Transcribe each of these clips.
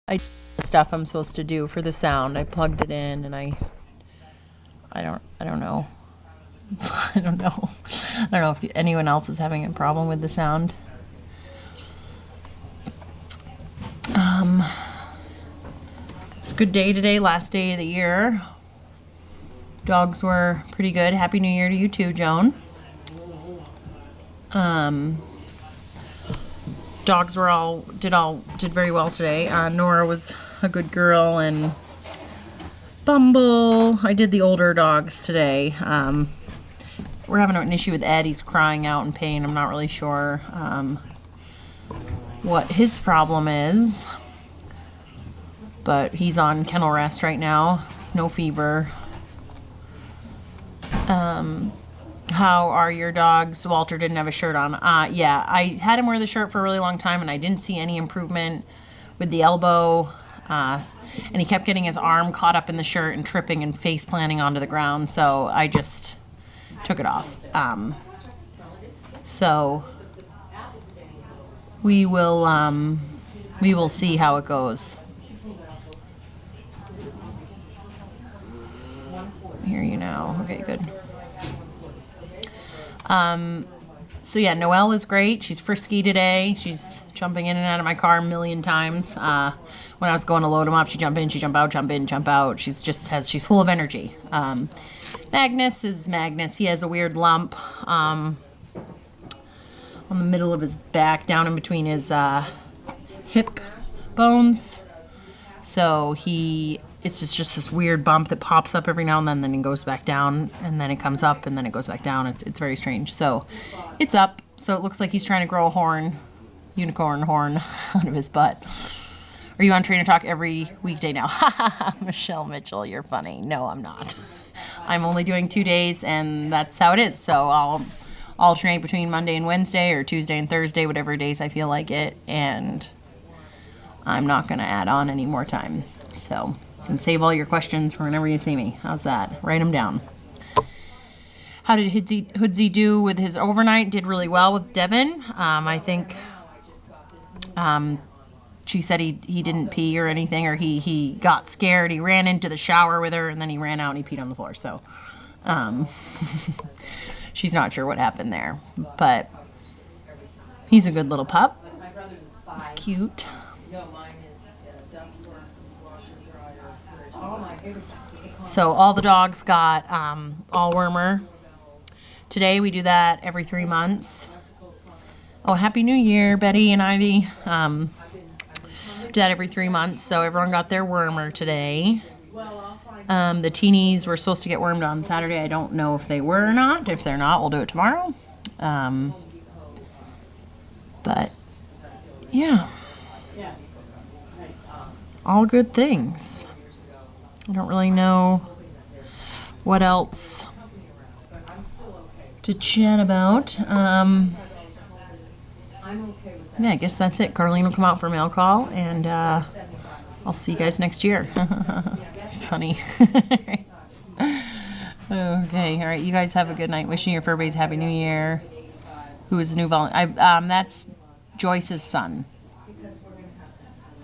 I did the stuff I'm supposed to do for the sound. I plugged it in, and I don't know. I don't know. I don't know if anyone else is having a problem with the sound. It's a good day today, last day of the year. Dogs were pretty good. Happy New Year to you too, Joan. Dogs were did very well today. Nora was a good girl, and Bumble. I did the older dogs today. We're having an issue with Ed. He's crying out in pain. I'm not really sure what his problem is, but he's on kennel rest right now. No fever. How are your dogs? Walter didn't have a shirt on. Yeah, I had him wear the shirt for a really long time, and I didn't see any improvement with the elbow. And he kept getting his arm caught up in the shirt and tripping and face planting onto the ground. So I just took it off. So we will see how it goes. Hear you now. Okay, good. So yeah, Noelle is great. She's frisky today. She's jumping in and out of my car a million times. When I was going to load them up, she'd jump in, she'd jump out, jump in, jump out. She's full of energy. Magnus is Magnus. He has a weird lump on the middle of his back, down in between his hip bones. So it's just this weird bump that pops up every now and then it goes back down, and then it comes up, and then it goes back down. It's very strange. So it's up. So it looks like he's trying to grow a unicorn horn out of his butt. Are you on Trainer Talk every weekday now? Michelle Mitchell, you're funny. No, I'm not. I'm only doing 2 days, and that's how it is. So I'll alternate between Monday and Wednesday, or Tuesday and Thursday, whatever days I feel like it, and I'm not going to add on any more time. So you can save all your questions for whenever you see me. How's that? Write them down. How did Hoodsy do with his overnight? Did really well with Devin. I think she said he didn't pee or anything, or he got scared. He ran into the shower with her, and then he ran out and he peed on the floor. So she's not sure what happened there. But he's a good little pup. He's cute. So all the dogs got all wormer. Today we do that every 3 months. Oh, Happy New Year, Betty and Ivy. Do that every 3 months. So everyone got their wormer today. The teenies were supposed to get wormed on Saturday. I don't know if they were or not. If they're not, we'll do it tomorrow. But yeah, all good things. I don't really know what else to chat about. Yeah, I guess that's it. Carlene will come out for a mail call, and I'll see you guys next year. It's funny. Okay, all right. You guys have a good night. Wishing your fur babies Happy New Year. Who is the new volunteer? That's Joyce's son.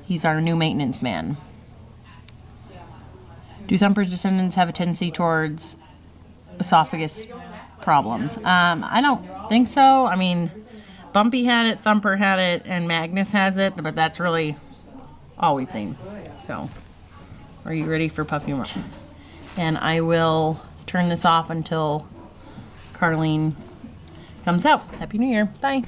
He's our new maintenance man. Do Thumper's descendants have a tendency towards esophagus problems? I don't think so. I mean, Bumpy had it, Thumper had it, and Magnus has it, but that's really all we've seen. So, are you ready for pup humor? And I will turn this off until Carlene comes out. Happy New Year. Bye.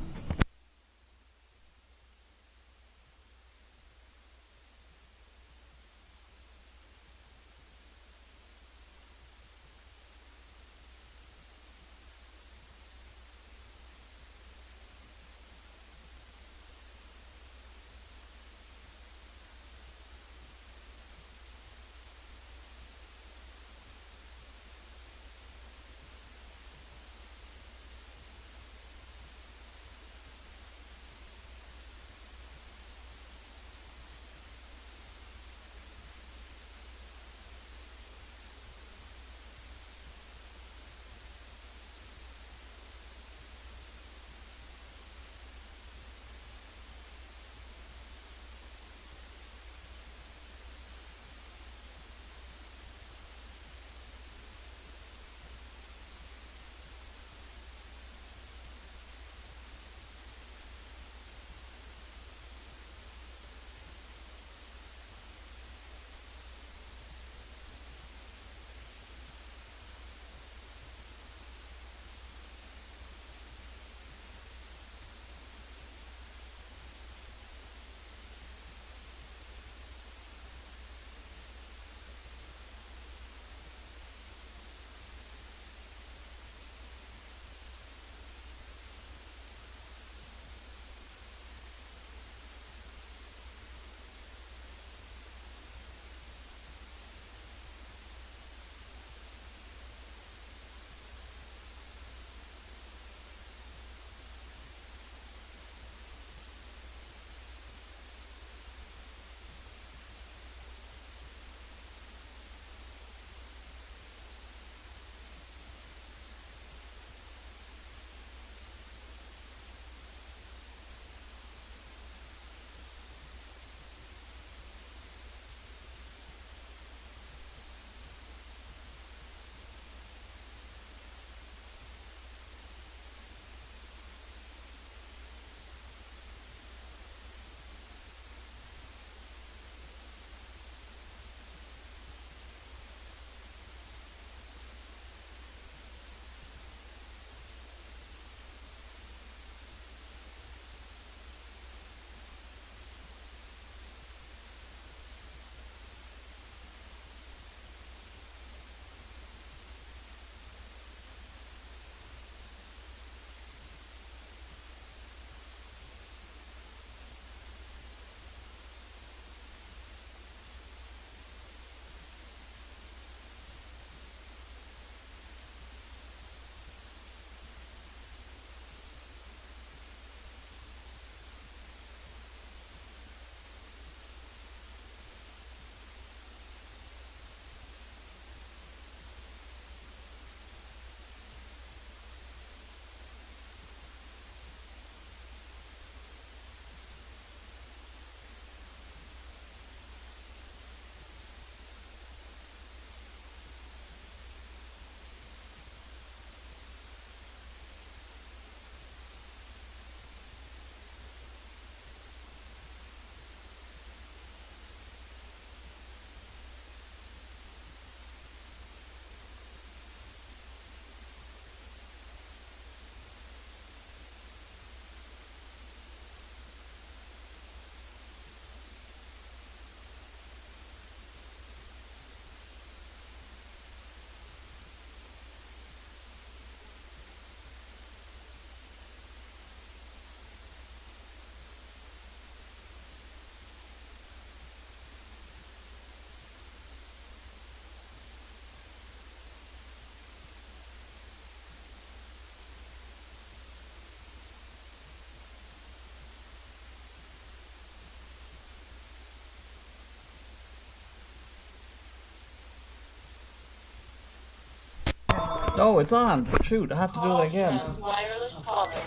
Oh, it's on. Shoot, I have to do it again. Wireless calling.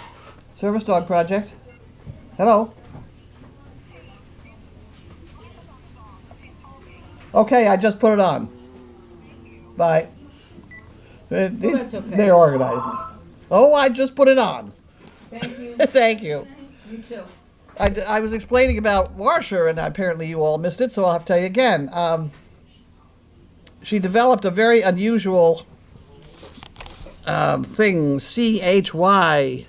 Service dog project. Hello. Okay, I just put it on. Bye. that's okay. They're organized. Oh, I just put it on. Thank you. Thank you. You too. I was explaining about Warsher, and apparently you all missed it, so I'll have to tell you again. She developed a very unusual thing, CHY,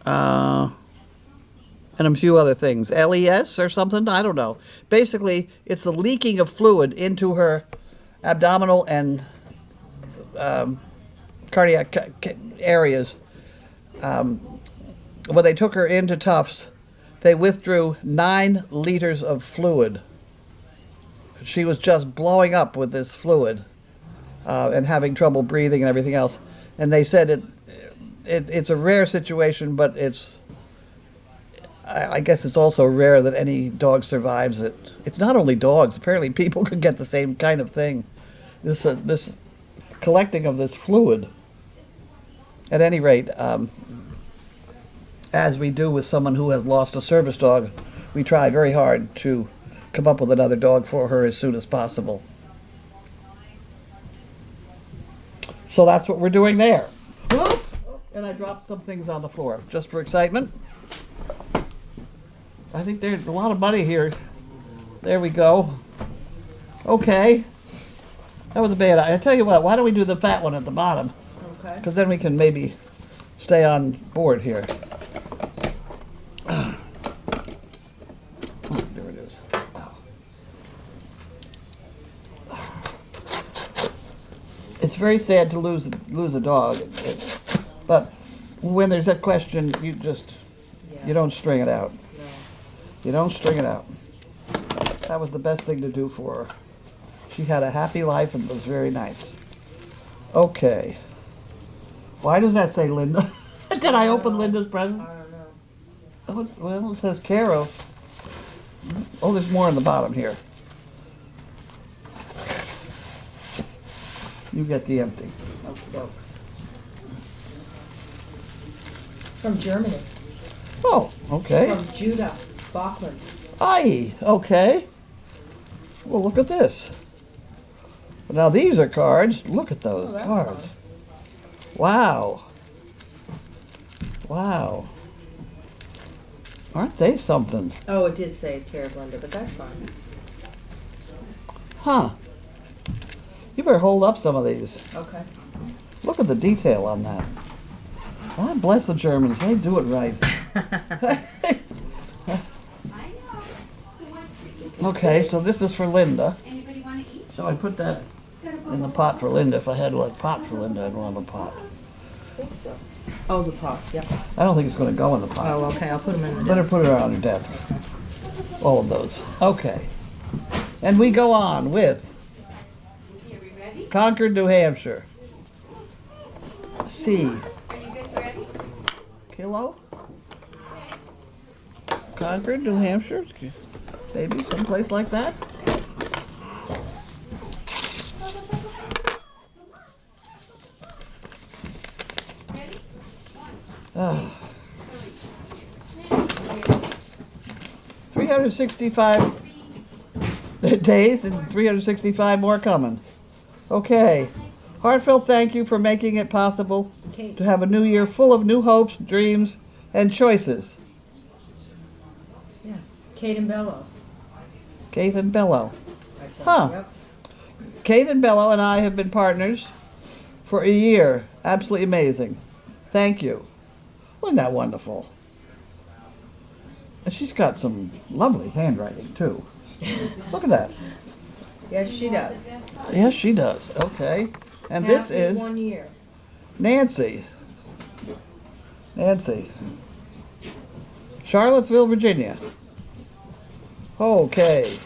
and a few other things, LES or something, I don't know. Basically, it's the leaking of fluid into her abdominal and cardiac areas. When they took her into Tufts, they withdrew 9 liters of fluid. She was just blowing up with this fluid and having trouble breathing and everything else. And they said it's a rare situation, but I guess it's also rare that any dog survives it. It's not only dogs. Apparently people could get the same kind of thing. This collecting of this fluid. At any rate, as we do with someone who has lost a service dog, we try very hard to come up with another dog for her as soon as possible. So that's what we're doing there. Whoop! And I dropped some things on the floor, just for excitement. I think there's a lot of money here. There we go. Okay. That was a bad idea. I tell you what, why don't we do the fat one at the bottom? Okay. Because then we can maybe stay on board here. There it is. It's very sad to lose a dog, but when there's that question, you don't string it out. No. You don't string it out. That was the best thing to do for her. She had a happy life and was very nice. Okay. Why does that say Linda? Did I open Linda's present? I don't know. Oh, well, it says Caro. Oh, there's more on the bottom here. You get the empty. From Germany. Oh, okay. From Judah Bachman. Aye, okay. Well, look at this. Now these are cards. Look at those that's cards. fun. Wow. Wow. Aren't they something? Oh, it did say care blender, but that's fine. Huh. You better hold up some of these. Okay. Look at the detail on that. God bless the Germans. They do it right. Okay, so this is for Linda. Anybody want to eat? So I put that in the pot for Linda. If I had like pot for Linda, I'd want a pot. I think so. Oh, the pot. Yep. I don't think it's going to go in the pot. Oh, okay. I'll put them in the Better desk. put it on your desk. All of those. Okay. And we go on with Okay, are we ready? Concord, New Hampshire. C. Are you guys ready? Kilo? Concord, New Hampshire? Maybe someplace like that? Ready? Ah. 365 days and 365 more coming. Okay. Heartfelt thank you for making it possible Kate. to have a new year full of new hopes, dreams, and choices. Yeah. Kate and Bello. Kate and Bello. I think. Huh. Yep. Kate and Bello and I have been partners for a year. Absolutely amazing. Thank you. Wasn't that wonderful? And she's got some lovely handwriting, too. Look at that. Yes, she does. Yes, she does. Okay. And this Happy is 1 year. Nancy. Nancy. Charlottesville, Virginia. Okay.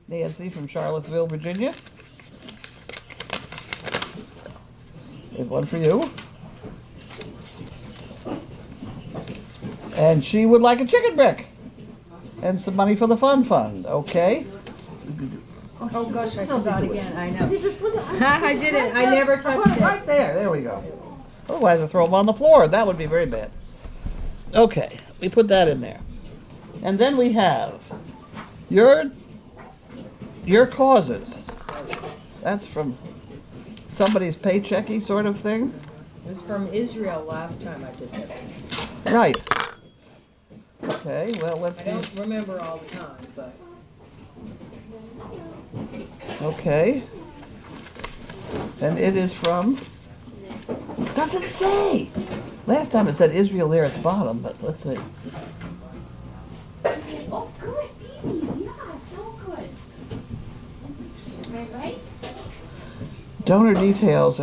Nancy from Charlottesville, Virginia. There's one for you. And she would like a chicken brick. And some money for the fun fund. Okay. Oh gosh, I forgot again, I know. You just put it I didn't, I never touched it. right there. There we go. Otherwise, I throw them on the floor. That would be very bad. Okay, we put that in there. And then we have your causes. That's from somebody's paychecky sort of thing. It was from Israel last time I did this. Right. Okay, well, let's I see. don't remember all the time, but. Okay. And it is from, doesn't say. Last time it said Israel there at the bottom, but let's see. Oh, good, babies. Yeah, so good. Right? Donor details.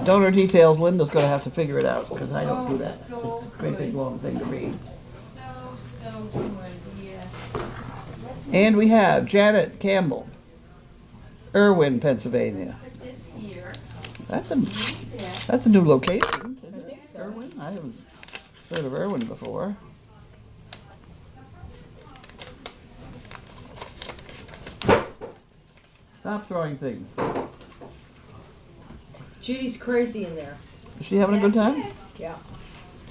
Donor details. Linda's going to have to figure it out because I don't do that. It's a great big long thing to read. So good, yeah. And we have Janet Campbell, Irwin, Pennsylvania. Put this here. That's a There. that's a new location. I think so. Irwin. I haven't heard of Irwin before. Stop throwing things. Judy's crazy in there. Is she having a good time? Yeah.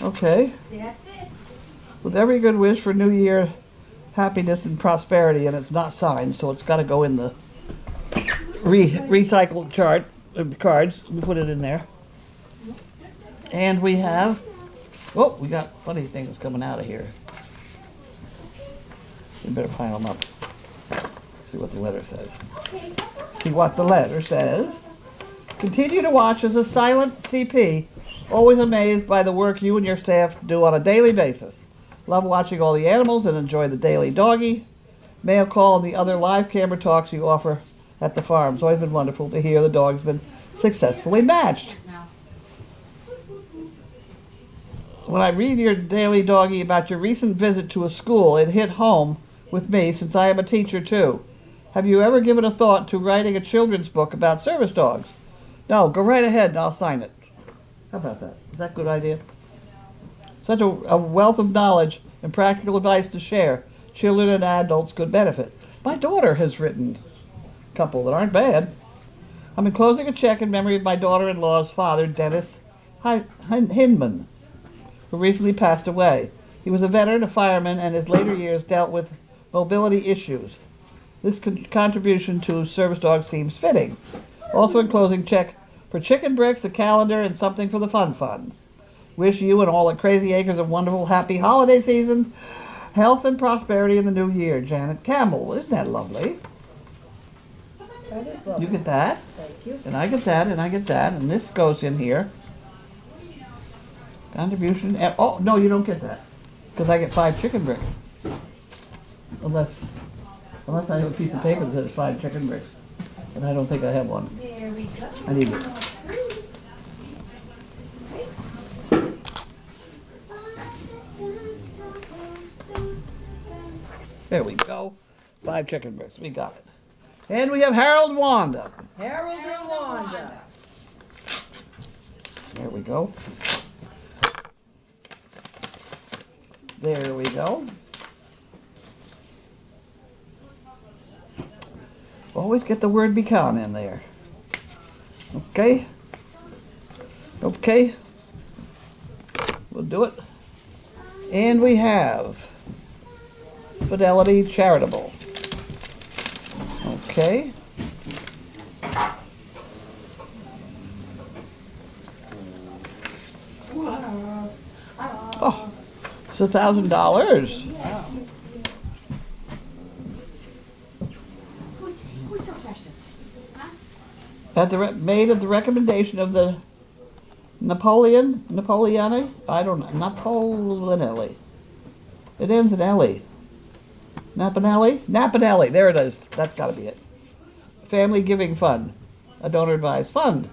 Okay. That's it. With every good wish for New Year, happiness and prosperity, and it's not signed, so it's got to go in the recycled cards. We put it in there. And we have, oh, we got funny things coming out of here. We better pile them up. See what the letter says. See what the letter says. Continue to watch as a silent CP, always amazed by the work you and your staff do on a daily basis. Love watching all the animals and enjoy the daily doggy, mail call, and the other live camera talks you offer at the farm. It's always been wonderful to hear the dog's been successfully matched. When I read your daily doggy about your recent visit to a school, it hit home with me since I am a teacher too. Have you ever given a thought to writing a children's book about service dogs? No, go right ahead and I'll sign it. How about that? Is that a good idea? Such a wealth of knowledge and practical advice to share. Children and adults could benefit. My daughter has written a couple that aren't bad. I'm enclosing a check in memory of my daughter-in-law's father, Dennis Hinman, who recently passed away. He was a veteran, a fireman, and his later years dealt with mobility issues. This contribution to service dogs seems fitting. Also enclosing check for chicken bricks, a calendar, and something for the fun fund. Wish you and all the crazy acres a wonderful, happy holiday season, health and prosperity in the new year. Janet Campbell. Isn't that lovely? That is lovely. You get that, Thank you. and I get that, and I get that, and this goes in here. Contribution, and, oh, no, you don't get that, because I get 5 chicken bricks. Unless I have a piece of paper that says 5 chicken bricks, and I don't think I have one. There we go. I need it. There we go. 5 chicken bricks. We got it. And we have Harold and Wanda. Harold and Wanda. There we go. There we go. Always get the word pecan in there. Okay. Okay. We'll do it. And we have Fidelity Charitable. Okay. Oh, it's $1,000. Who's so precious? Made at the recommendation of the Napoleone? I don't know. Napoleonelli. It ends in Ellie. Napinelli. There it is. That's got to be it. Family Giving Fund. A donor advised fund.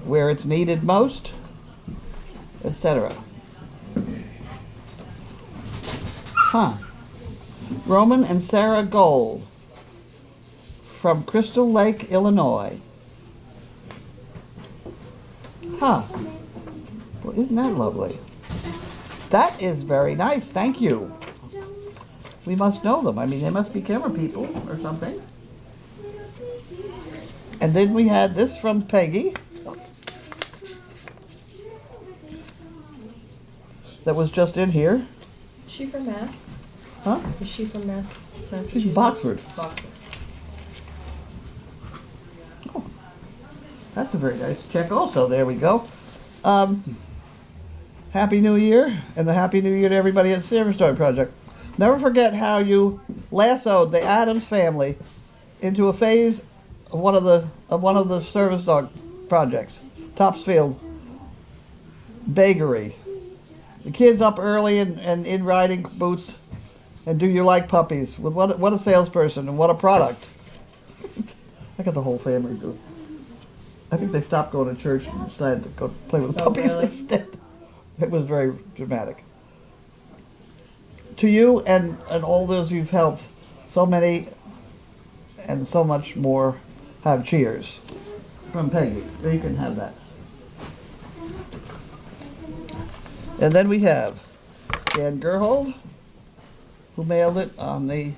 Where it's needed most, etc. Huh. Roman and Sarah Gold. From Crystal Lake, Illinois. Huh. Well, isn't that lovely? That is very nice. Thank you. We must know them. I mean, they must be camera people or something. And then we had this from Peggy. That was just in here. Is she from Mass? Huh? Is she from Massachusetts? She's in Boxford. Boxford. Oh, that's a very nice check also. There we go. Happy New Year, and the Happy New Year to everybody at Service Dog Project. Never forget how you lassoed the Addams family into a phase of one of the service dog projects, Topsfield Bakery. The kids up early and in riding boots, and do you like puppies? With what a salesperson and what a product. I got the whole family do. I think they stopped going to church and decided to go play with the Oh, puppies really? instead. It was very dramatic. To you and all those you've helped, so many and so much more, have cheers from Peggy. You can have that. And then we have Dan Gerhold, who mailed it on the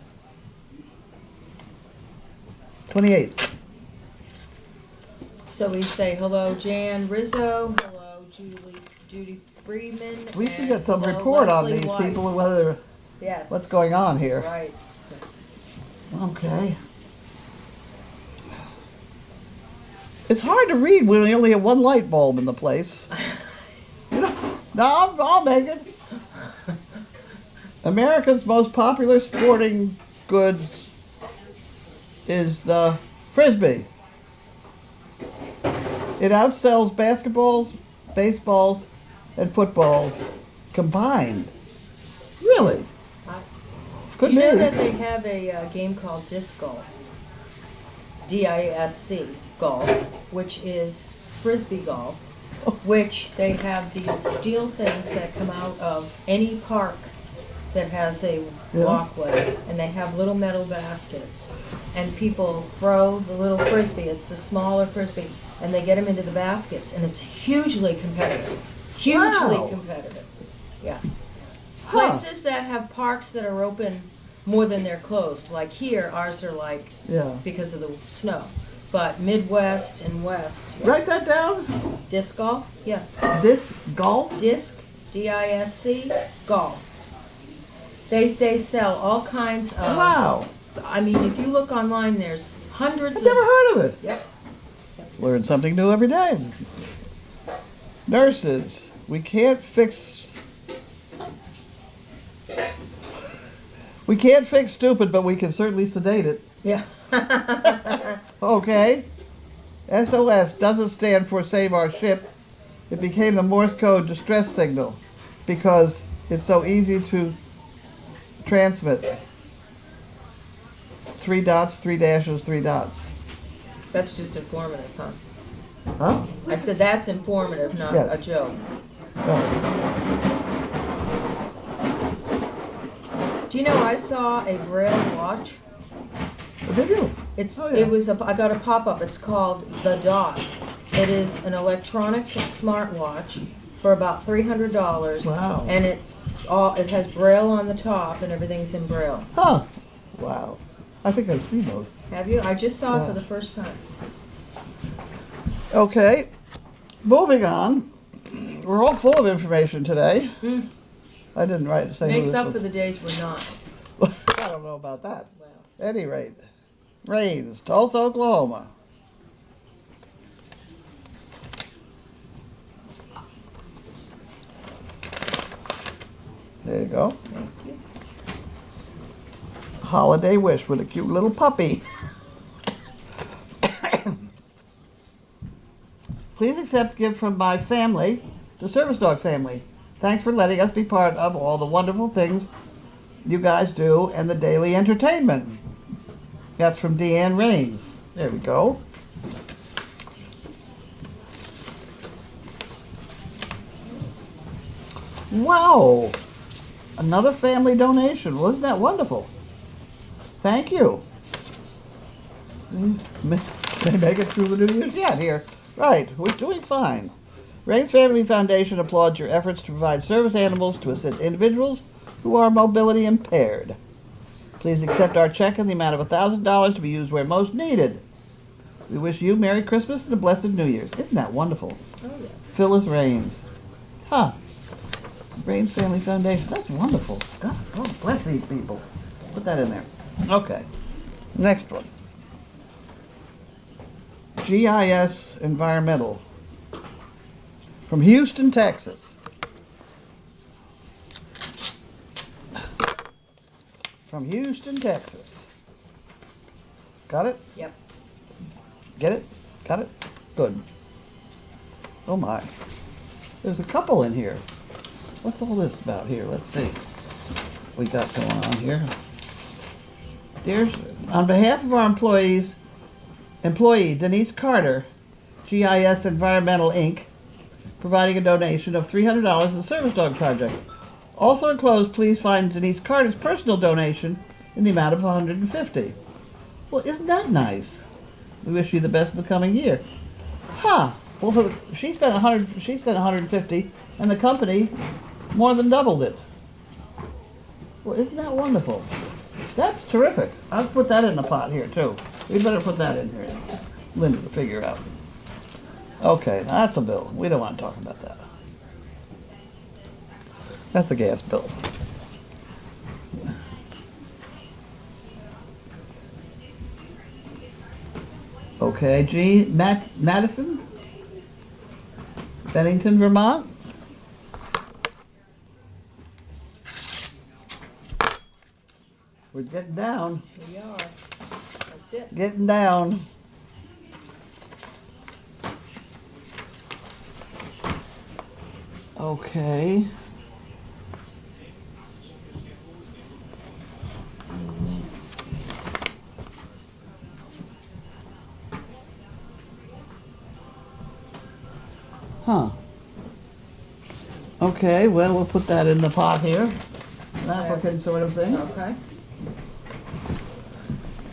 28th. So we say hello, Jan Rizzo. Hello, Judy Freeman. We should and get some hello, report on Leslie these White. people and whether Yes. what's going on here. Right. Okay. It's hard to read when we only have one light bulb in the place. You know, no, I'll make it. America's most popular sporting good is the Frisbee. It outsells basketballs, baseballs, and footballs combined. Really? Could Do you know be. that they have a game called disc golf? DISC golf, which is Frisbee golf, which they have these steel things that come out of any park that has a Yeah. walkway, and they have little metal baskets, and people throw the little Frisbee, it's the smaller Frisbee, and they get them into the baskets, and it's hugely competitive. Hugely Wow. competitive, yeah. Huh. Places that have parks that are open more than they're closed, like here, ours are like, Yeah. because of the snow. But Midwest and West, Write that down. disc golf, yeah, Disc golf. disc, DISC, golf. They sell all kinds of, Wow. I mean, if you look online, there's hundreds I've of. never heard of it. Yep. Learn something new every day. Nurses, we can't fix stupid, but we can certainly sedate it. Yeah. Okay. SOS doesn't stand for Save Our Ship. It became the Morse code distress signal because it's so easy to transmit. 3 dots, 3 dashes, 3 dots. That's just informative, huh? Huh? I said that's informative, not Yes. a joke. No. Do you know I saw a Braille watch? What did you? It's Oh, yeah. it was I got a pop-up. It's called The Dot. It is an electronic smartwatch for about $300. Wow. And it has Braille on the top and everything's in Braille. Huh. Wow. I think I've seen those. Have you? I just saw it Yeah. for the first time. Okay. Moving on. We're all full of information today. Hmm. I didn't write say who Makes this up was. for the days we're not. I don't know about that. Well, At any rate, Rains, Tulsa, Oklahoma. There you go. thank you. Holiday wish with a cute little puppy. Please accept gift from my family, the Service Dog family. Thanks for letting us be part of all the wonderful things you guys do and the daily entertainment. That's from Deanne Rains. There we go. Wow. Another family donation. Wasn't that wonderful? Thank you. They make it through the New Year's yet here. Right, we're doing fine. Rains Family Foundation applauds your efforts to provide service animals to assist individuals who are mobility impaired. Please accept our check in the amount of $1,000 to be used where most needed. We wish you Merry Christmas and a blessed New Year's. Isn't that wonderful? Oh, yeah. Phyllis Raines. Huh. Raines Family Foundation. That's wonderful. God, oh, bless these people. Put that in there. Okay. Next one. GIS Environmental. From Houston, Texas. From Houston, Texas. Got it? Yep. Get it? Got it? Good. Oh my. There's a couple in here. What's all this about here? Let's see. We got going on here. On behalf of our employee Denise Carter, GIS Environmental Inc., providing a donation of $300 to the Service Dog Project. Also enclosed, please find Denise Carter's personal donation in the amount of $150. Well, isn't that nice? We wish you the best in the coming year. Huh. Well, she spent $150, and the company more than doubled it. Well, isn't that wonderful? That's terrific. I'll put that in the pot here, too. We better put that in here. Linda to figure out. Okay, now that's a bill. We don't want to talk about that. That's a gas bill. Okay, G. Madison, Bennington, Vermont. We're getting down. We are. That's it. Getting down. Okay. Huh. Okay, well, we'll put that in the pot here. An applicant sort of thing. Okay.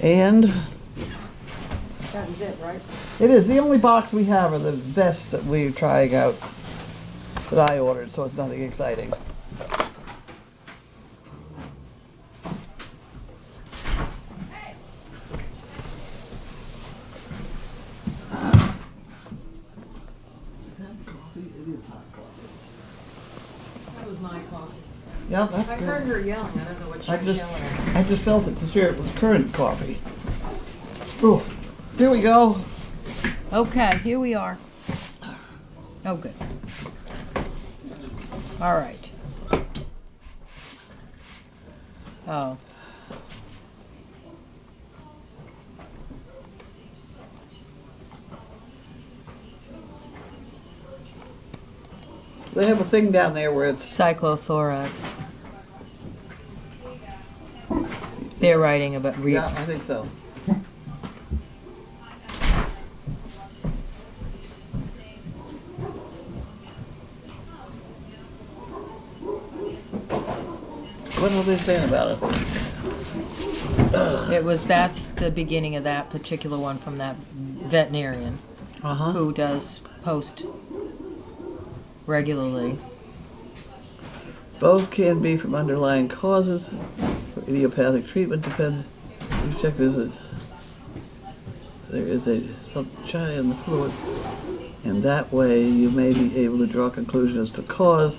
And That was it, right? it is, the only box we have are the vests that we're trying out that I ordered, so it's nothing exciting. That was my coffee. Yep, that's I good. heard her yelling. I don't know what she I was just- yelling at. I just felt it to sure it was current coffee. Oh, here we go. Okay, here we are. Oh, good. All right. Oh. They have a thing down there where it's, Cyclothorax. They're writing about yeah, I think so. What are they saying about it? That's the beginning of that particular one from that veterinarian Uh-huh. who does post regularly. Both can be from underlying causes. For idiopathic treatment depends. You check there is a subchai in the fluid, and that way you may be able to draw a conclusion as to cause.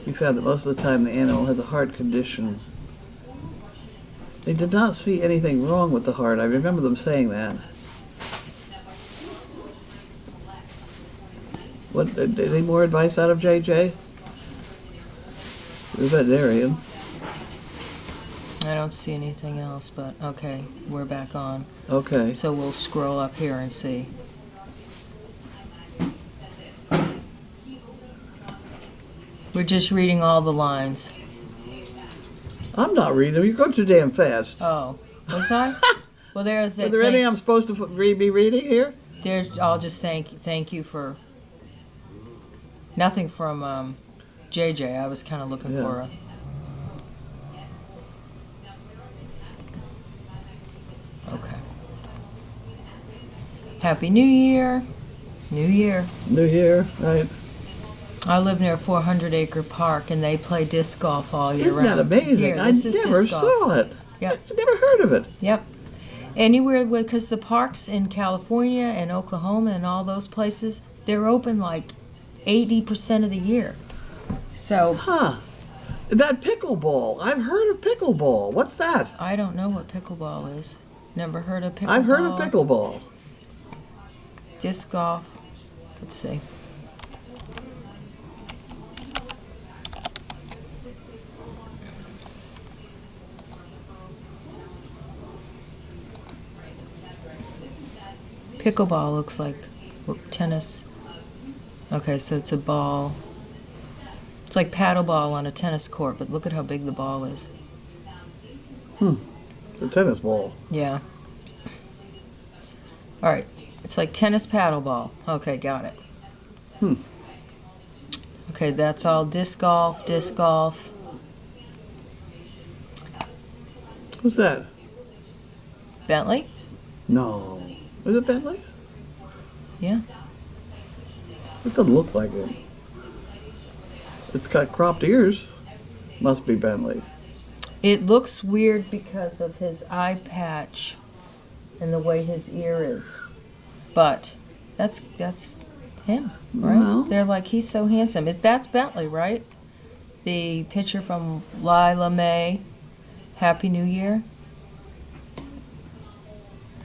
We found that most of the time the animal has a heart condition. They did not see anything wrong with the heart. I remember them saying that. What, any more advice out of JJ? The veterinarian. I don't see anything else, but okay, we're back on. Okay. So we'll scroll up here and see. We're just reading all the lines. I'm not reading them. You go too damn fast. Oh, was I? Well, there's Are that. there any I'm supposed to be reading here? There's. I'll just thank you for. Nothing from JJ. I was kind of looking Yeah. for a. Okay. Happy New Year. New Year. New Year, right? I live near a 400-acre park, and they play disc golf all year Isn't round. that amazing? Here, I this is never disc golf. saw it. Yep. I've never heard of it. Yep. Anywhere, because the parks in California and Oklahoma and all those places, they're open like 80% of the year. So Huh. That pickleball. I've heard of pickleball. What's that? I don't know what pickleball is. Never heard of pickleball. I've heard of pickleball. Disc golf. Let's see. Pickleball looks like tennis. Okay, so it's a ball. It's like paddleball on a tennis court, but look at how big the ball is. It's a tennis ball. Yeah. All right. It's like tennis paddleball. Okay, got it. Okay, that's all disc golf, disc golf. Who's that? Bentley? No. Is it Bentley? Yeah. It doesn't look like it. It's got cropped ears. Must be Bentley. It looks weird because of his eye patch and the way his ear is. But that's him, right? Well. They're like, he's so handsome. That's Bentley, right? The picture from Lila May. Happy New Year.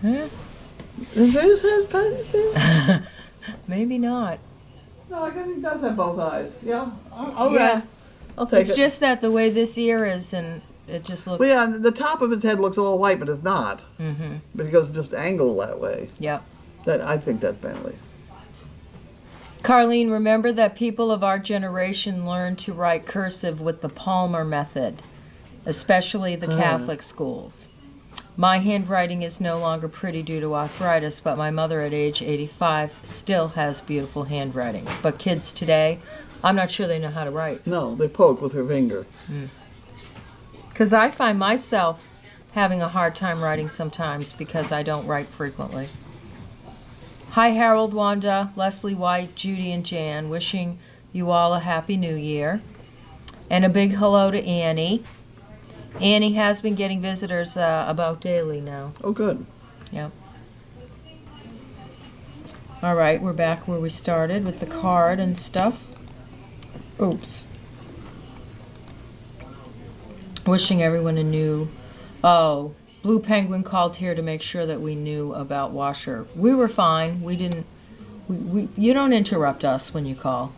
Huh? Is his head funny? Maybe not. No, I guess he does have both eyes. Yeah. Okay. Yeah. I'll take It's it. just that the way this ear is, and it just looks. Well, yeah, the top of his head looks all white, but it's not. Mm-hmm. But he goes just angled that way. Yep. I think that's Bentley. Carlene, remember that people of our generation learned to write cursive with the Palmer method, especially the Catholic schools. My handwriting is no longer pretty due to arthritis, but my mother at age 85 still has beautiful handwriting. But kids today, I'm not sure they know how to write. No, they poke with their finger. Because I find myself having a hard time writing sometimes because I don't write frequently. Hi, Harold, Wanda, Leslie White, Judy, and Jan, wishing you all a Happy New Year. And a big hello to Annie. Annie has been getting visitors about daily now. Oh, good. Yep. All right, we're back where we started with the card and stuff. Oops. Wishing everyone a new... Oh, Blue Penguin called here to make sure that we knew about Washer. We were fine. We didn't... You don't interrupt us when you call.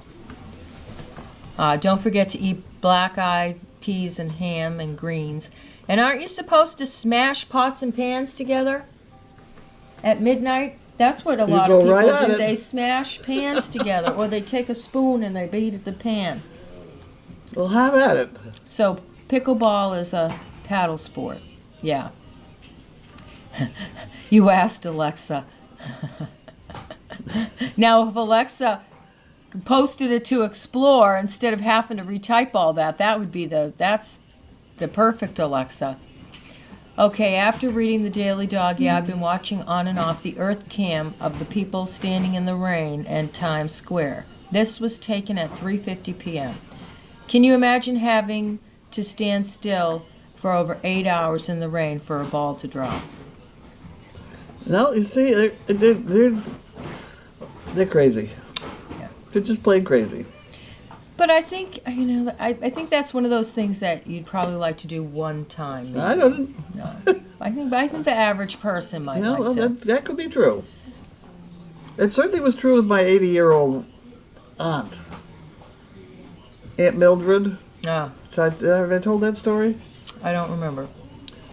Don't forget to eat black-eyed peas and ham and greens. And aren't you supposed to smash pots and pans together at midnight? That's what a lot of go right people at do. it. They smash pans together, or they take a spoon and they beat at the pan. Well, have at it. So pickleball is a paddle sport. Yeah. You asked Alexa. Now, if Alexa posted it to Explore instead of having to retype all that, that would be that's the perfect Alexa. Okay, after reading the Daily Dog, I've been watching on and off the Earth cam of the people standing in the rain and Times Square. This was taken at 3:50 p.m. Can you imagine having to stand still for over 8 hours in the rain for a ball to drop? No, you see, they're crazy. Yeah. They're just plain crazy. But I think, I think that's one of those things that you'd probably like to do one time. Maybe. I don't. No. I think the average person might No, like well, to. that could be true. It certainly was true with my 80-year-old aunt, Aunt Mildred. Ah, Have I told that story? I don't remember.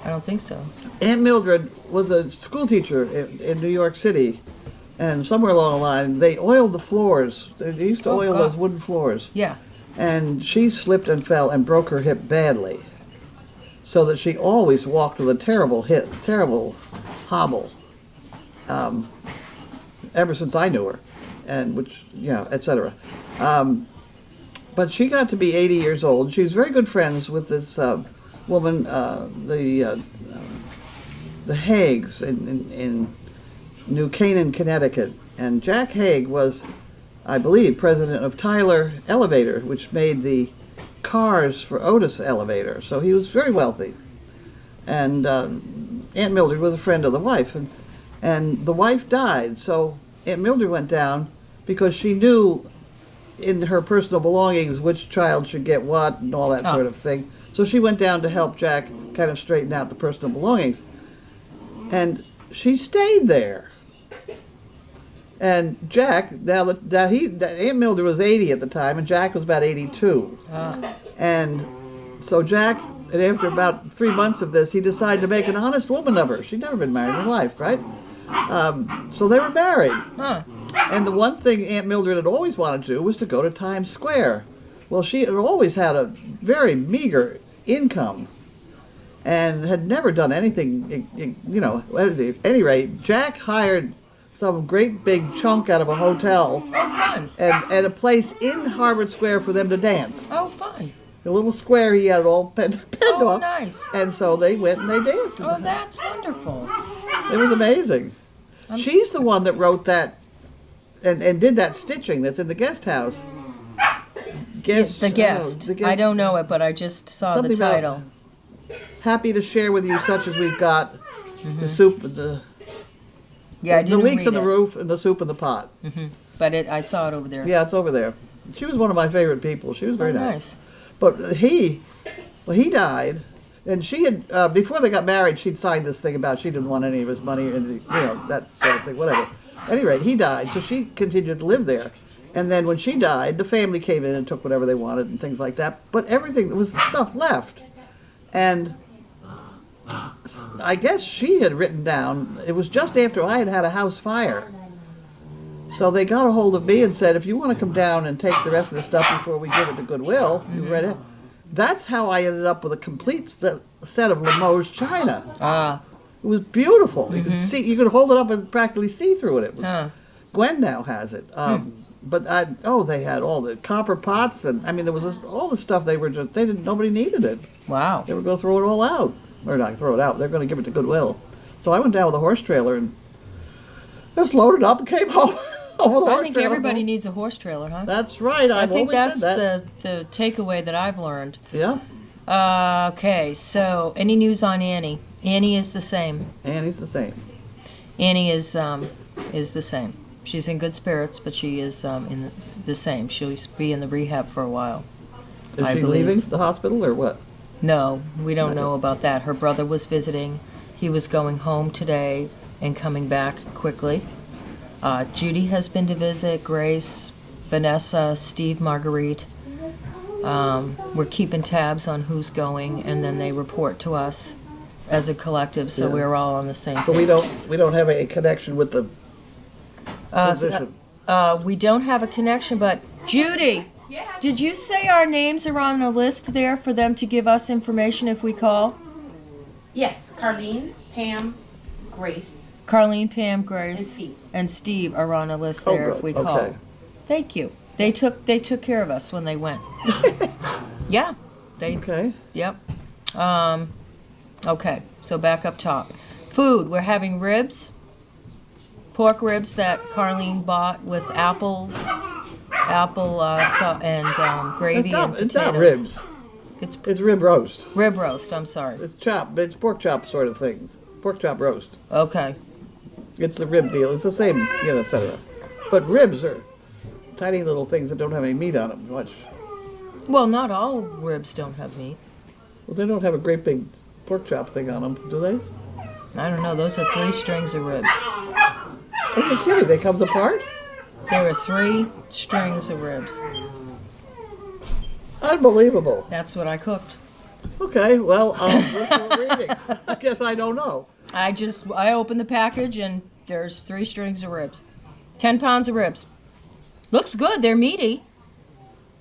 I don't think so. Aunt Mildred was a school teacher in New York City, and somewhere along the line, they oiled the floors. They used to oil God. those wooden floors. Yeah. And she slipped and fell and broke her hip badly, so that she always walked with a terrible hobble, ever since I knew her, and etc. But she got to be 80 years old. She was very good friends with this woman, the Haigs in New Canaan, Connecticut. And Jack Haig was, I believe, president of Tyler Elevator, which made the cars for Otis Elevator. So he was very wealthy. and Aunt Mildred was a friend of the wife, and the wife died. So Aunt Mildred went down because she knew in her personal belongings which child should get what and all that sort of thing. So she went down to help Jack kind of straighten out the personal belongings. And she stayed there. And Jack, Aunt Mildred was 80 at the time, and Jack was about 82. And so Jack, and after about 3 months of this, he decided to make an honest woman of her. She'd never been married in her life, right? So they were married. And the one thing Aunt Mildred had always wanted to do was to go to Times Square. Well, she had always had a very meager income and had never done anything, you know. At any rate, Jack hired some great big chunk out of a hotel fun. and a place in Harvard Square for them to dance. Oh, fun. The little square he had it all penned off. Nice. And so they went and they danced. Oh, that's wonderful. It was amazing. She's the one that wrote that and did that stitching that's in the guest house. The Guest. I don't know it, but I just saw Something the about title. happy to share with you such as we've got, the soup, Yeah, I the didn't leaks read in the it. roof and the soup in the pot. But I saw it over there. Yeah, it's over there. She was one of my favorite people. She was very nice. Nice. But he died, and she had, before they got married, she'd signed this thing about she didn't want any of his money, and you know, that sort of thing, whatever. Anyway, he died, so she continued to live there. And then when she died, the family came in and took whatever they wanted and things like that. But everything, there was stuff left. And I guess she had written down, it was just after I had had a house fire. So they got a hold of me and said, if you want to come down and take the rest of the stuff before we give it to Goodwill, you ready? That's how I ended up with a complete set of Limoges china. It was beautiful. You could see, you could hold it up and practically see through it. Gwen now has it. But they had all the copper pots, and I mean, there was all the stuff nobody needed it. Wow. They were going to throw it all out. Or not throw it out, they're going to give it to Goodwill. So I went down with a horse trailer and just loaded up and came home. I think everybody needs a horse trailer, huh? That's right. I think that's said that. the takeaway that I've learned. Yeah. Okay, so any news on Annie? Annie is the same. Annie's the same. Annie is the same. She's in good spirits, but she is in the same. She'll be in the rehab for a while. Is she leaving the hospital or what? No, we don't know about that. Her brother was visiting. He was going home today and coming back quickly. Judy has been to visit, Grace, Vanessa, Steve, Marguerite. We're keeping tabs on who's going, and then they report to us as a collective, so we're all on the same So page. we don't have a connection with the physician. We don't have a connection, but Judy, did you say our names are on the list there for them to give us information if we call? Yes, Carlene, Pam, Grace, Carlene, Pam, and Grace, Steve. and Steve are on the list there if we call. Okay. Thank you. They took care of us when they went. Yeah. Okay. Yep. Okay, so back up top. Food, we're having ribs, pork ribs that Carlene bought with apple and gravy and potatoes. It's not ribs. It's rib roast. Rib roast, I'm sorry. It's pork chop sort of things. Pork chop roast. Okay. It's the rib deal. It's the same, et cetera. But ribs are tiny little things that don't have any meat on them much. Well, not all ribs don't have meat. Well, they don't have a great big pork chop thing on them, do they? I don't know, those are 3 strings of ribs. Are you kidding? They comes apart? There are 3 strings of ribs. Unbelievable. That's what I cooked. Okay, well, what's your reading? I guess I don't know. I opened the package and there's 3 strings of ribs. 10 pounds of ribs. Looks good, they're meaty.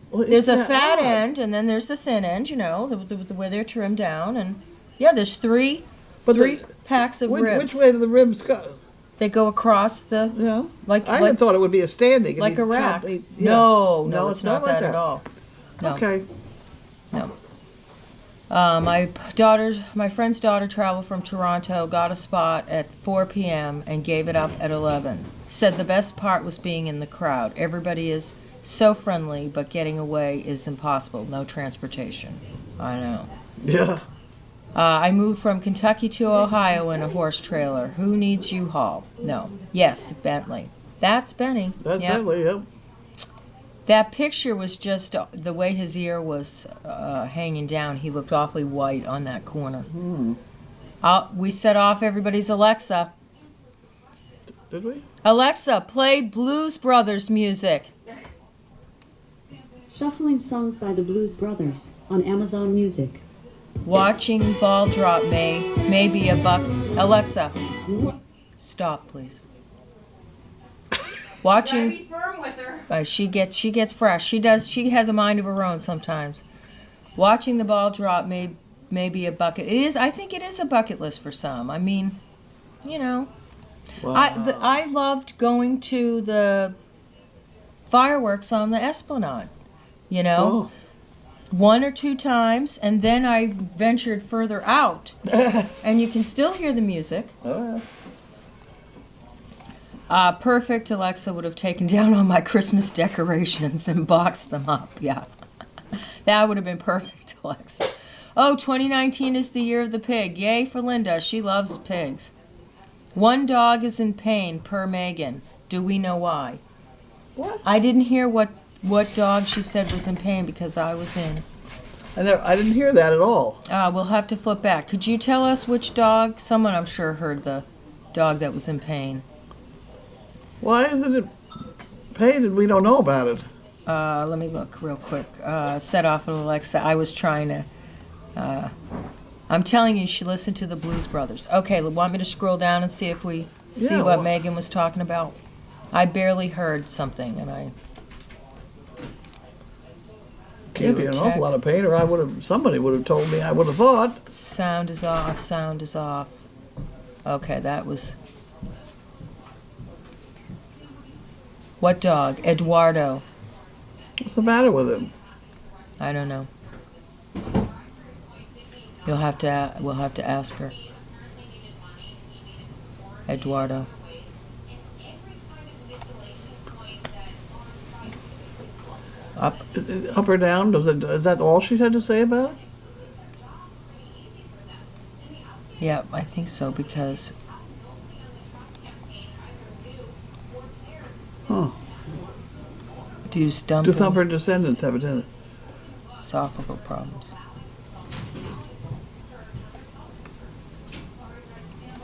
Well, There's a isn't that fat odd? end, and then there's the thin end, the way they're trimmed down, and yeah, there's three But packs of ribs. Which way do the ribs go? They go across the Yeah. like I had thought it would be a standing. and like you a rack. chop- yeah. No, it's not like that at all. No. Okay. No. My friend's daughter traveled from Toronto, got a spot at 4 p.m. and gave it up at 11. Said the best part was being in the crowd. Everybody is so friendly, but getting away is impossible. No transportation. I know. Yeah. I moved from Kentucky to Ohio in a horse trailer. Who needs U-Haul? No. Yes, Bentley. That's Benny. That's Yep. Bentley, yep. That picture was just the way his ear was hanging down. He looked awfully white on that corner. We set off everybody's Alexa. Did we? Alexa, play Blues Brothers music. Shuffling songs by the Blues Brothers on Amazon Music. Watching ball drop may be a buck. Alexa, stop, please. Watching. Be firm with her. She gets fresh. She has a mind of her own sometimes. Watching the ball drop may be a bucket. It is. I think it is a bucket list for some. I mean, you know, Wow. I loved going to the fireworks on the Esplanade. You know, Oh. 1 or 2 times, and then I ventured further out, and you can still hear the music. Oh, Perfect. Alexa would have taken down all my Christmas decorations and boxed them up. Yeah. That would have been perfect, Alexa. Oh, 2019 is the year of the pig. Yay for Linda. She loves pigs. One dog is in pain, per Megan. Do we know why? What? I didn't hear what dog she said was in pain because I was in. I didn't hear that at all. We'll have to flip back. Could you tell us which dog? Someone I'm sure heard the dog that was in pain. Why isn't it paid and we don't know about it? Let me look real quick. Set off with Alexa. I was trying to. I'm telling you, she listened to the Blues Brothers. Okay, want me to scroll down and see if we see Yeah, what well- Megan was talking about? I barely heard something, and I. Can't be an awful lot of pain, or somebody would have told me. I would have thought. Sound is off. Sound is off. Okay, that was. What dog? Eduardo. What's the matter with him? I don't know. We'll have to ask her. Eduardo. Up. Up or down? Is that all she had to say about it? Yeah, I think so because Huh. Deuce Do dumping Thumper descendants have a esophageal problems.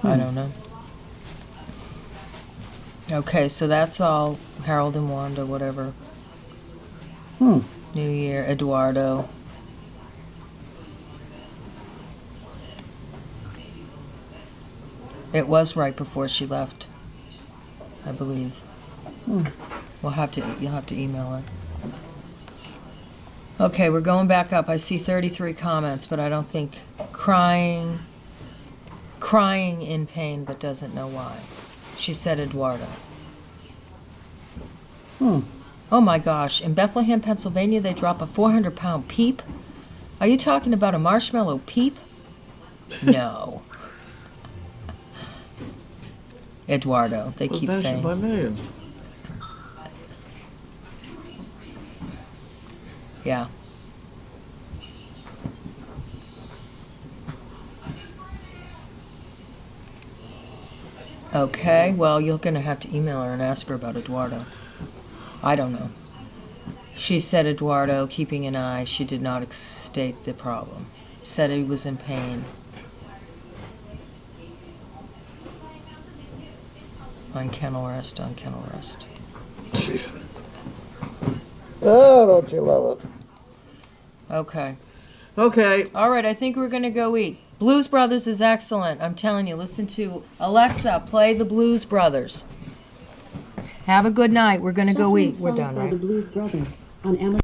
I don't know. Okay, so that's all Harold and Wanda, whatever. New Year, Eduardo. It was right before she left, I believe. You'll have to email her. Okay, we're going back up. I see 33 comments, but I don't think crying in pain, but doesn't know why. She said Eduardo. Oh my gosh, in Bethlehem, Pennsylvania, they drop a 400-pound peep? Are you talking about a marshmallow peep? No. Eduardo, they keep mentioned saying. by Megan. Yeah. Okay, well, you're going to have to email her and ask her about Eduardo. I don't know. She said Eduardo, keeping an eye. She did not state the problem. Said he was in pain. On kennel rest, on kennel rest. Jesus. Oh, don't you love it? Okay. Okay. All right, I think we're going to go eat. Blues Brothers is excellent. I'm telling you, listen to Alexa, play the Blues Brothers. Have a good night. We're going to go eat. We're done, By the right? Blues Brothers on Amazon